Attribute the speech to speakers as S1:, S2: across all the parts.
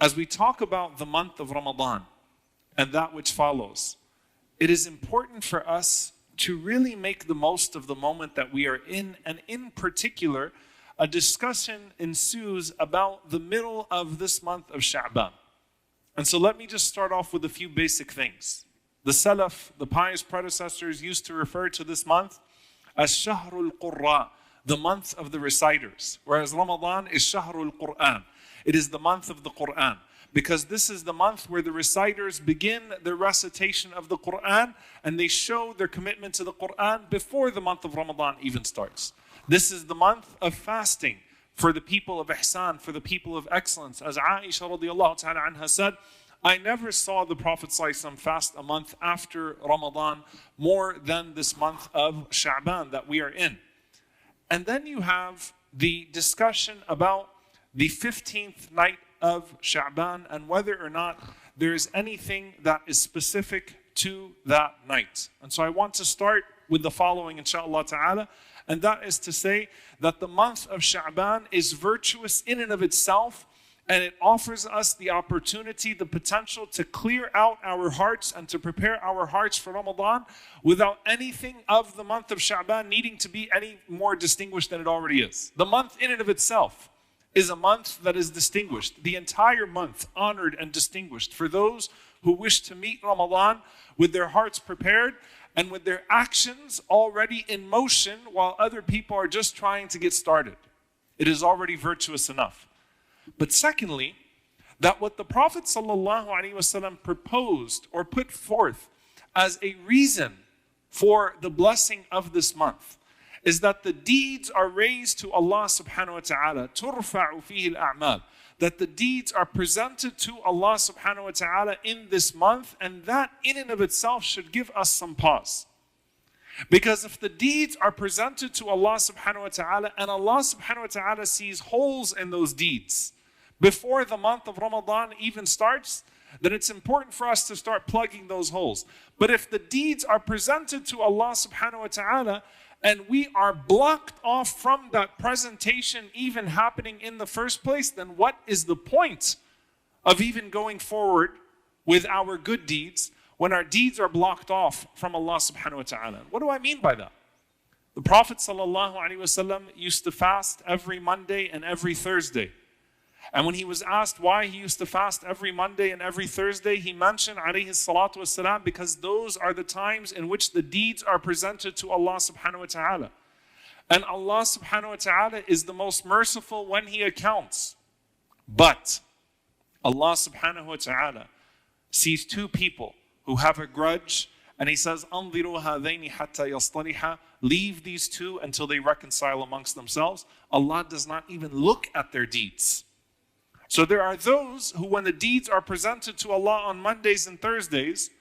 S1: as we talk about the month of Ramadan and that which follows, it is important for us to really make the most of the moment that we are in, and in particular, a discussion ensues about the middle of this month of Sha'ban. And so let me just start off with a few basic things. The Salaf, the pious predecessors, used to refer to this month as Shahrul Qurra, the month of the reciters, whereas Ramadan is Shahrul Quran. It is the month of the Quran, because this is the month where the reciters begin the recitation of the Quran, and they show their commitment to the Quran before the month of Ramadan even starts. This is the month of fasting for the people of ihsan, for the people of excellence. As Aisha radiallahu ta'ala anha said, I never saw the Prophet ﷺ fast a month after Ramadan more than this month of Sha'ban that we are in. And then you have the discussion about the 15th night of Sha'ban and whether or not there is anything that is specific to that night. And so I want to start with the following, inshaAllah ta'ala, and that is to say that the month of Sha'ban is virtuous in and of itself, and it offers us the opportunity, the potential to clear out our hearts and to prepare our hearts for Ramadan without anything of the month of Sha'ban needing to be any more distinguished than it already is. The month in and of itself is a month that is distinguished. The entire month honored and distinguished for those who wish to meet Ramadan with their hearts prepared and with their actions already in motion while other people are just trying to get started. It is already virtuous enough. But secondly, that what the Prophet ﷺ proposed or put forth as a reason for the blessing of this month is that the deeds are raised to Allah subhanahu wa ta'ala, تُرْفَعُ فِيهِ الْأَعْمَالِ, that the deeds are presented to Allah subhanahu wa ta'ala in this month, and that in and of itself should give us some pause. Because if the deeds are presented to Allah subhanahu wa ta'ala and Allah subhanahu wa ta'ala sees holes in those deeds before the month of Ramadan even starts, then it's important for us to start plugging those holes. But if the deeds are presented to Allah subhanahu wa ta'ala and we are blocked off from that presentation even happening in the first place, then what is the point of even going forward with our good deeds when our deeds are blocked off from Allah subhanahu wa ta'ala? What do I mean by that? The Prophet sallallahu alaihi wasallam used to fast every Monday and every Thursday. And when he was asked why he used to fast every Monday and every Thursday, he mentioned alayhi salatu wasalam, because those are the times in which the deeds are presented to Allah subhanahu wa ta'ala. And Allah subhanahu wa ta'ala is the most merciful when He accounts. But Allah subhanahu wa ta'ala sees two people who have a grudge, and He says, أَنظِرُوا هَذَيْنِ حَتَّى يَصْطَلِحَا, leave these two until they reconcile amongst themselves. Allah does not even look at their deeds. So there are those who, when the deeds are presented to Allah on Mondays and Thursdays,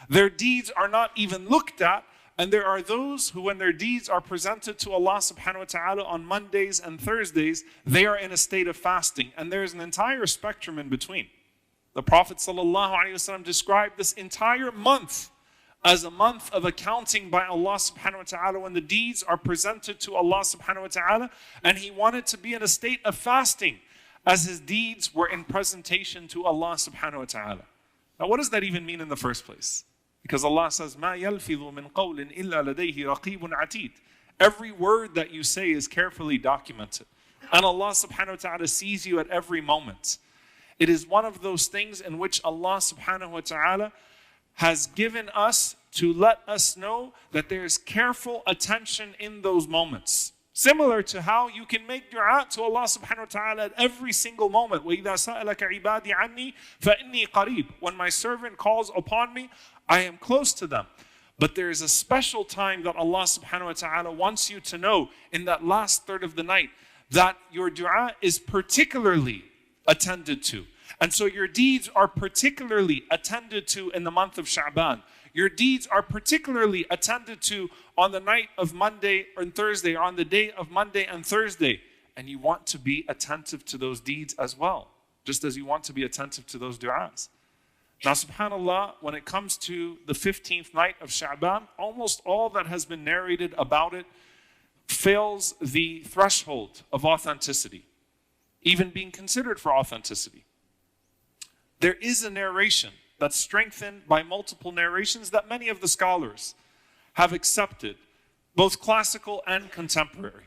S1: their deeds are not even looked at. And there are those who, when their deeds are presented to Allah subhanahu wa ta'ala on Mondays and Thursdays, they are in a state of fasting. And there's an entire spectrum in between. The Prophet sallallahu alaihi wasallam described this entire month as a month of accounting by Allah subhanahu wa ta'ala when the deeds are presented to Allah subhanahu wa ta'ala. And he wanted to be in a state of fasting as his deeds were in presentation to Allah subhanahu wa ta'ala. Now what does that even mean in the first place? Because Allah says, مَا يَلْفِظُ مِنْ قَوْلٍ إِلَّا لَدَيْهِ رَقِيبٌ عَتِيدٌ. Every word that you say is carefully documented. And Allah subhanahu wa ta'ala sees you at every moment. It is one of those things in which Allah subhanahu wa ta'ala has given us to let us know that there is careful attention in those moments. Similar to how you can make dua to Allah subhanahu wa ta'ala at every single moment. وَإِذَا سَأَلَكَ عِبَادِي عَنِّي فَإِنِّي قَرِيبٌ. When my servant calls upon me, I am close to them. But there is a special time that Allah subhanahu wa ta'ala wants you to know in that last third of the night that your dua is particularly attended to. And so your deeds are particularly attended to in the month of Sha'ban. Your deeds are particularly attended to on the night of Monday and Thursday, or on the day of Monday and Thursday. And you want to be attentive to those deeds as well, just as you want to be attentive to those du'as. Now, subhanAllah, when it comes to the 15th night of Sha'ban, almost all that has been narrated about it fails the threshold of authenticity, even being considered for authenticity. there is a narration that's strengthened by multiple narrations that many of the scholars have accepted, both classical and contemporary.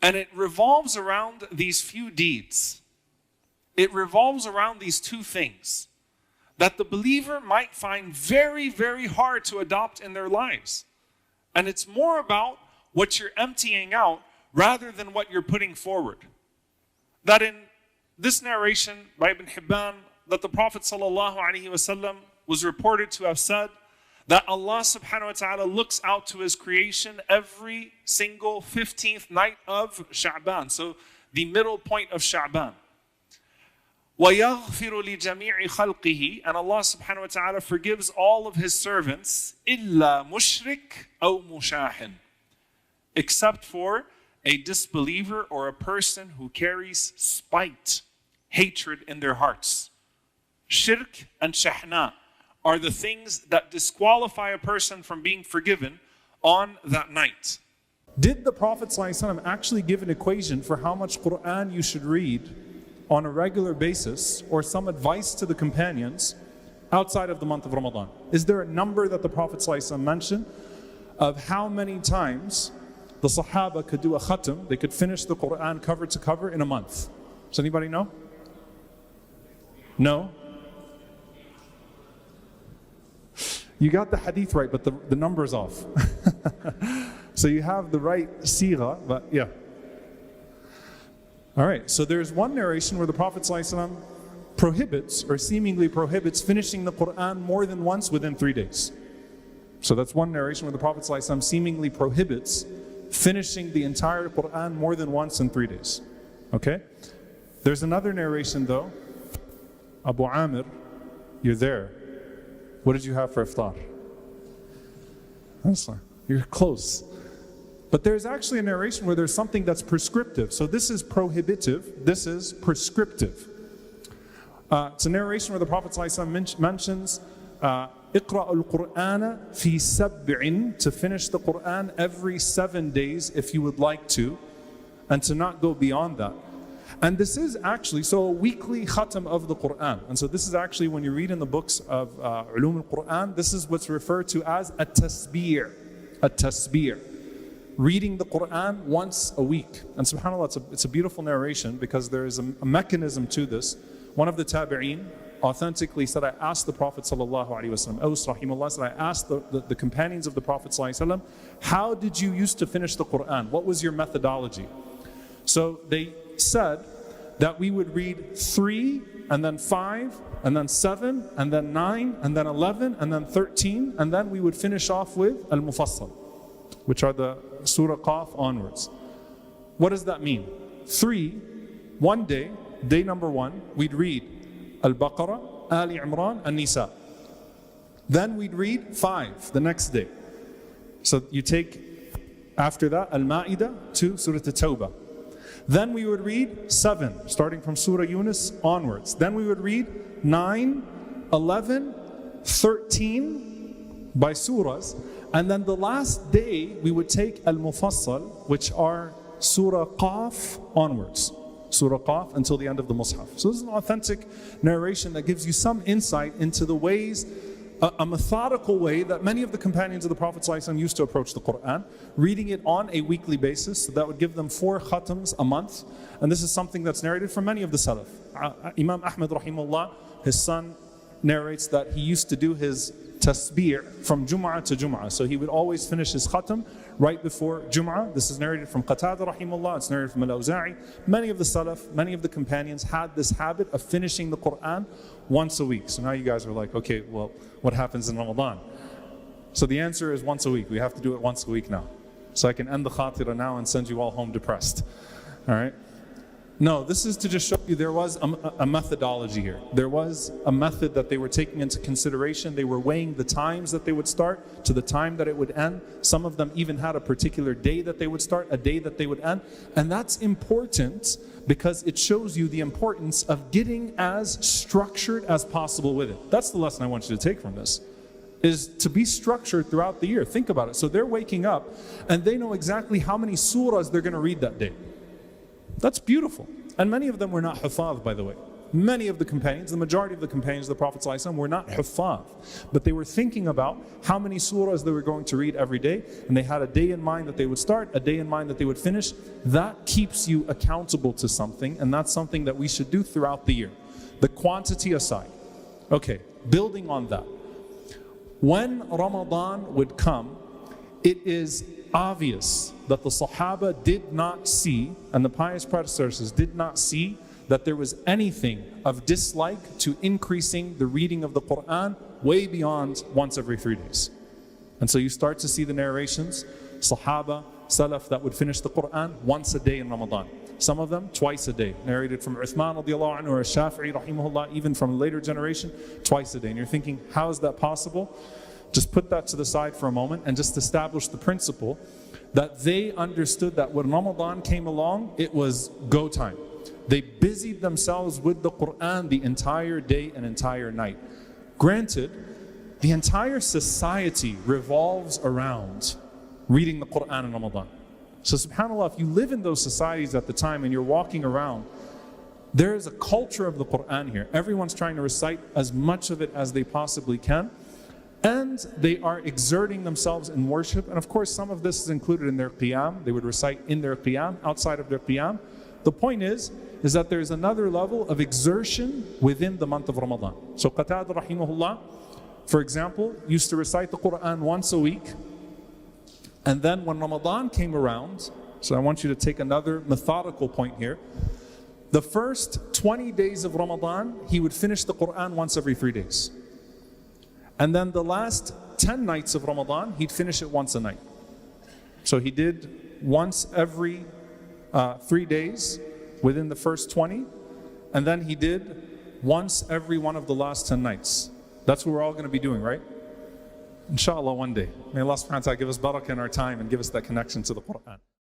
S1: And it revolves around these few deeds. It revolves around these two things that the believer might find very, very hard to adopt in their lives. And it's more about what you're emptying out rather than what you're putting forward. That in this narration by Ibn Hibban, that the Prophet ﷺ was reported to have said that Allah subhanahu wa ta'ala looks out to His creation every single 15th night of Sha'ban. So the middle point of Sha'ban. وَيَغْفِرُ لِجَمِيعِ خَلْقِهِ, and Allah subhanahu wa ta'ala forgives all of His servants إِلَّا مُشْرِكْ أَوْ مُشَاحٍ, except for a disbeliever or a person who carries spite, hatred in their hearts. Shirk and shahna are the things that disqualify a person from being forgiven on that night. Did the Prophet ﷺ actually give an equation for how much Quran you should read on a regular basis, or some advice to the companions outside of the month of Ramadan? Is there a number that the Prophet ﷺ mentioned of how many times the Sahaba could do a khatam, they could finish the Quran cover to cover in a month? Does anybody know? No? You got the hadith right, but the number's off. So you have the right sigha, but yeah. All right, so there's one narration where the Prophet ﷺ prohibits, or seemingly prohibits, finishing the Quran more than once within 3 days. So that's one narration where the Prophet ﷺ seemingly prohibits finishing the entire Quran more than once in 3 days. Okay? There's another narration though. Abu Amir, you're there. What did you have for iftar? That's fine. You're close. But there's actually a narration where there's something that's prescriptive. So this is prohibitive, this is prescriptive. It's a narration where the Prophet ﷺ mentions اقرأ القرآن في سبع, to finish the Quran every 7 days if you would like to, and to not go beyond that. And this is actually, so a weekly khatam of the Quran. And so this is actually, when you read in the books of Ulum al-Quran, this is what's referred to as a tasbih. A tasbih. Reading the Quran once a week. And subhanAllah, it's a beautiful narration because there is a mechanism to this. One of the tabi'een authentically said, I asked the Prophet ﷺ, said, I asked the companions of the Prophet ﷺ, how did you used to finish the Quran? What was your methodology? So they said that we would read 3, and then 5, and then 7, and then 9, and then 11, and then 13, and then we would finish off with Al-Mufassal, which are the Surah Qaf onwards. What does that mean? 3, one day, day number 1, we'd read Al-Baqarah, Ali Imran, and Nisa. Then we'd read 5 the next day. So you take, after that, Al-Ma'idah to Surah At-Tawbah. Then we would read 7, starting from Surah Yunus onwards. Then we would read 9, 11, 13 by surahs. And then the last day we would take Al-Mufassal, which are Surah Qaf onwards. Surah Qaf until the end of the Mus'haf. So this is an authentic narration that gives you some insight into the ways, a methodical way that many of the companions of the Prophet ﷺ used to approach the Quran, reading it on a weekly basis. So that would give them 4 khatams a month. And this is something that's narrated from many of the Salaf. Imam Ahmad rahimahullah, his son, narrates that he used to do his tasbih from Jum'ah to Jum'ah. So he would always finish his khatam right before Jum'ah. This is narrated from Qatada rahimahullah, it's narrated from Al-Awza'i. Many of the Salaf, many of the companions had this habit of finishing the Quran once a week. So now you guys are like, okay, well, what happens in Ramadan? So the answer is once a week. We have to do it once a week now. So I can end the khatira now and send you all home depressed. All right? No, this is to just show you there was a methodology here. There was a method that they were taking into consideration. They were weighing the times that they would start to the time that it would end. Some of them even had a particular day that they would start, a day that they would end. And that's important because it shows you the importance of getting as structured as possible with it. That's the lesson I want you to take from this, is to be structured throughout the year. Think about it. So they're waking up and they know exactly how many surahs they're going to read that day. That's beautiful. And many of them were not hufaz, by the way.
S2: Many of the companions, the majority of the companions of the Prophet ﷺ were not huffaz, but they were thinking about how many surahs they were going to read every day, and they had a day in mind that they would start, a day in mind that they would finish. That keeps you accountable to something, and that's something that we should do throughout the year. The quantity aside. Okay, building on that. When Ramadan would come, it is obvious that the Sahaba did not see, and the pious predecessors did not see, that there was anything of dislike to increasing the reading of the Quran way beyond once every 3 days. And so you start to see the narrations, Sahaba, Salaf that would finish the Quran once a day in Ramadan. Some of them twice a day, narrated from Uthman radiallahu anhu or Shafi'i rahimahullah, even from a later generation, twice a day. And you're thinking, how is that possible? Just put that to the side for a moment and just establish the principle that they understood that when Ramadan came along, it was go time. They busied themselves with the Quran the entire day and entire night. Granted, the entire society revolves around reading the Quran in Ramadan. So subhanAllah, if you live in those societies at the time and you're walking around, there is a culture of the Quran here. Everyone's trying to recite as much of it as they possibly can. And they are exerting themselves in worship. And of course, some of this is included in their qiyam. They would recite in their qiyam, outside of their qiyam. The point is that there's another level of exertion within the month of Ramadan. So Qatada rahimahullah, for example, used to recite the Quran once a week. And then when Ramadan came around, so I want you to take another methodical point here. The first 20 days of Ramadan, he would finish the Quran once every 3 days. And then the last 10 nights of Ramadan, he'd finish it once a night. So he did once every 3 days within the first 20, and then he did once every one of the last 10 nights. That's what we're all going to be doing, right? Inshallah, one day. May Allah subhanahu wa ta'ala give us barakah in our time and give us that connection to the Quran.